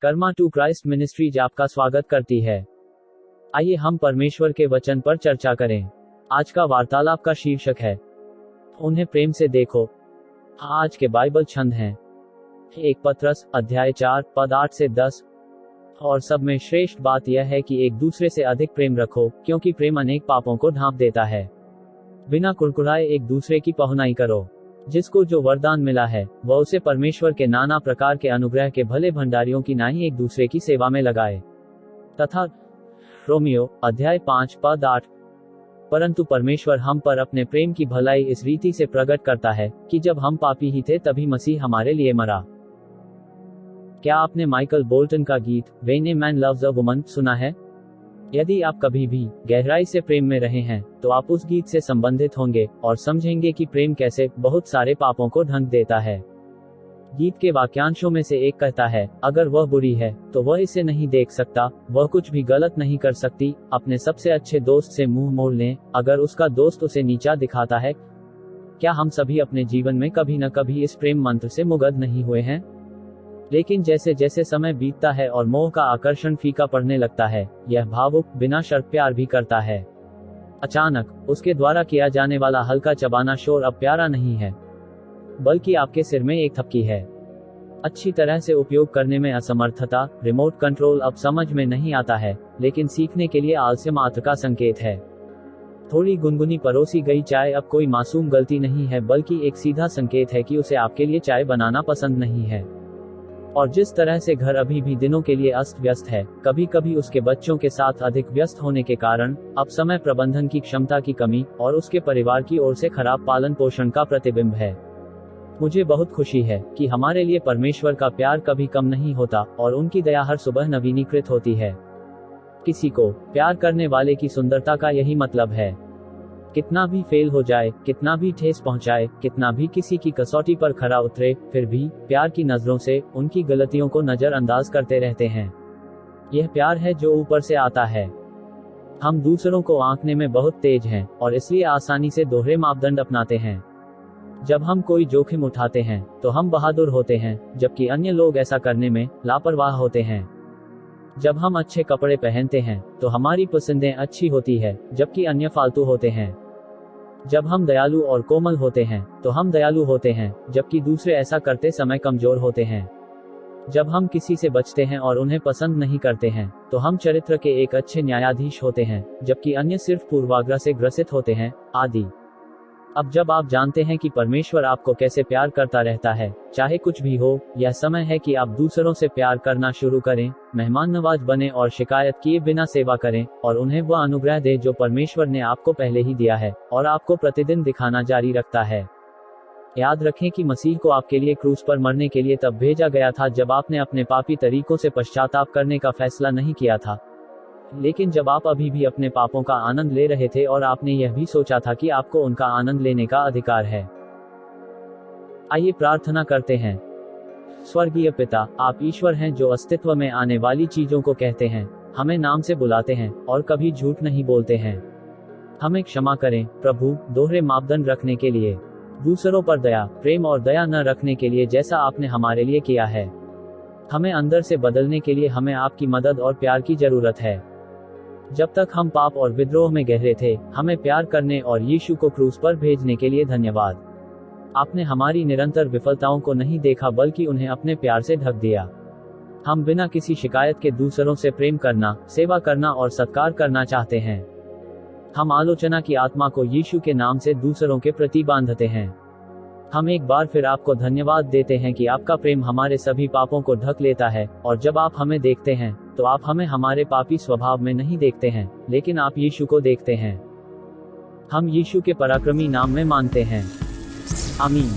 Karma to Christ ministries आपका स्वागत करती है। आइए हम परमेश्वर के वचन पर चर्चा करें। आज का वार्तालाप का शीर्षक है उन्हें प्रेम से देखो। आज के बाइबल छंद हैं 1 पतरस अध्याय 4 पद 8 से 10। और सब में श्रेष्ठ बात यह है कि एक दूसरे से अधिक प्रेम रखो, क्योंकि प्रेम अनेक पापों को ढांप देता है। बिना कुड़कुड़ाए एक दूसरे की पहुनाई करो। जिसको जो वरदान मिला है वह उसे परमेश्वर के नाना प्रकार के अनुग्रह के भले भंडारियों की नाई एक दूसरे की सेवा में लगाए। तथा रोमियो अध्याय 5 पद 8। परंतु परमेश्वर हम पर अपने प्रेम की भलाई इस रीति से प्रकट करता है कि जब हम पापी ही थे तभी मसीह हमारे लिए मरा। क्या आपने माइकल बोल्टन का गीत when a man loves a woman सुना है? यदि आप कभी भी गहराई से प्रेम में रहे हैं तो आप उस गीत से संबंधित होंगे और समझेंगे कि प्रेम कैसे बहुत सारे पापों को ढंक देता है। गीत के वाक्यांशों में से एक कहता है, अगर वह बुरी है तो वह इसे नहीं देख सकता, वह कुछ भी गलत नहीं कर सकती, अपने सबसे अच्छे दोस्त से मुंह मोड़ लें अगर उसका दोस्त उसे नीचा दिखाता है। क्या हम सभी अपने जीवन में कभी न कभी इस प्रेम मंत्र से मुग्ध नहीं हुए हैं? लेकिन जैसे जैसे समय बीतता है और मोह का आकर्षण फीका पड़ने लगता है, यह भावुक बिना शर्त प्यार भी करता है। अचानक उसके द्वारा किया जाने वाला हल्का चबाना शोर अब प्यारा नहीं है, बल्कि आपके सिर में एक थपकी है। अच्छी तरह से उपयोग करने में असमर्थता, रिमोट कंट्रोल अब समझ में नहीं आता है, लेकिन सीखने के लिए आलस्य मात्र का संकेत है। थोड़ी गुनगुनी परोसी गई चाय अब कोई मासूम गलती नहीं है, बल्कि एक सीधा संकेत है कि उसे आपके लिए चाय बनाना पसंद नहीं है। और जिस तरह से घर अभी भी दिनों के लिए अस्त व्यस्त है, कभी कभी उसके बच्चों के साथ अधिक व्यस्त होने के कारण अब समय प्रबंधन की क्षमता की कमी और उसके परिवार की ओर से खराब पालन पोषण का प्रतिबिंब है। मुझे बहुत खुशी है कि हमारे लिए परमेश्वर का प्यार कभी कम नहीं होता और उनकी दया हर सुबह नवीनीकृत होती है। किसी को प्यार करने वाले की सुंदरता का यही मतलब है। कितना भी फेल हो जाए, कितना भी ठेस पहुंचाए, कितना भी किसी की कसौटी पर खरा उतरे, फिर भी प्यार की नजरों से उनकी गलतियों को नजरअंदाज करते रहते हैं। यह प्यार है जो ऊपर से आता है। हम दूसरों को आंकने में बहुत तेज हैं और इसलिए आसानी से दोहरे मापदंड अपनाते हैं। जब हम कोई जोखिम उठाते हैं तो हम बहादुर होते हैं, जबकि अन्य लोग ऐसा करने में लापरवाह होते हैं। जब हम अच्छे कपड़े पहनते हैं तो हमारी पसंदें अच्छी होती है, जबकि अन्य फालतू होते हैं। जब हम दयालु और कोमल होते हैं तो हम दयालु होते हैं, जबकि दूसरे ऐसा करते समय कमजोर होते हैं। जब हम किसी से बचते हैं और उन्हें पसंद नहीं करते हैं तो हम चरित्र के एक अच्छे न्यायाधीश होते हैं, जबकि अन्य सिर्फ पूर्वाग्रह से ग्रसित होते हैं, आदि। अब जब आप जानते हैं कि परमेश्वर आपको कैसे प्यार करता रहता है, चाहे कुछ भी हो, यह समय है कि आप दूसरों से प्यार करना शुरू करें, मेहमान नवाज बने और शिकायत किए बिना सेवा करें और उन्हें वह अनुग्रह दे जो परमेश्वर ने आपको पहले ही दिया है और आपको प्रतिदिन दिखाना जारी रखता है। याद रखें कि मसीह को आपके लिए क्रूस पर मरने के लिए तब भेजा गया था जब आपने अपने पापी तरीकों से पश्चाताप करने का फैसला नहीं किया था, लेकिन जब आप अभी भी अपने पापों का आनंद ले रहे थे और आपने यह भी सोचा था कि आपको उनका आनंद लेने का अधिकार है। आइए प्रार्थना करते हैं। स्वर्गीय पिता, आप ईश्वर हैं जो अस्तित्व में आने वाली चीजों को कहते हैं, हमें नाम से बुलाते हैं और कभी झूठ नहीं बोलते हैं। हमें क्षमा करें प्रभु, दोहरे मापदंड रखने के लिए, दूसरों पर दया, प्रेम और दया न रखने के लिए जैसा आपने हमारे लिए किया है। हमें अंदर से बदलने के लिए हमें आपकी मदद और प्यार की जरूरत है। जब तक हम पाप और विद्रोह में गहरे थे, हमें प्यार करने और यीशु को क्रूस पर भेजने के लिए धन्यवाद। आपने हमारी निरंतर विफलताओं को नहीं देखा, बल्कि उन्हें अपने प्यार से ढक दिया। हम बिना किसी शिकायत के दूसरों से प्रेम करना, सेवा करना और सत्कार करना चाहते हैं। हम आलोचना की आत्मा को यीशु के नाम से दूसरों के प्रति बांधते हैं। हम एक बार फिर आपको धन्यवाद देते हैं कि आपका प्रेम हमारे सभी पापों को ढक लेता है, और जब आप हमें देखते हैं तो आप हमें हमारे पापी स्वभाव में नहीं देखते हैं, लेकिन आप यीशु को देखते हैं। हम यीशु के पराक्रमी नाम में मानते हैं। आमीन।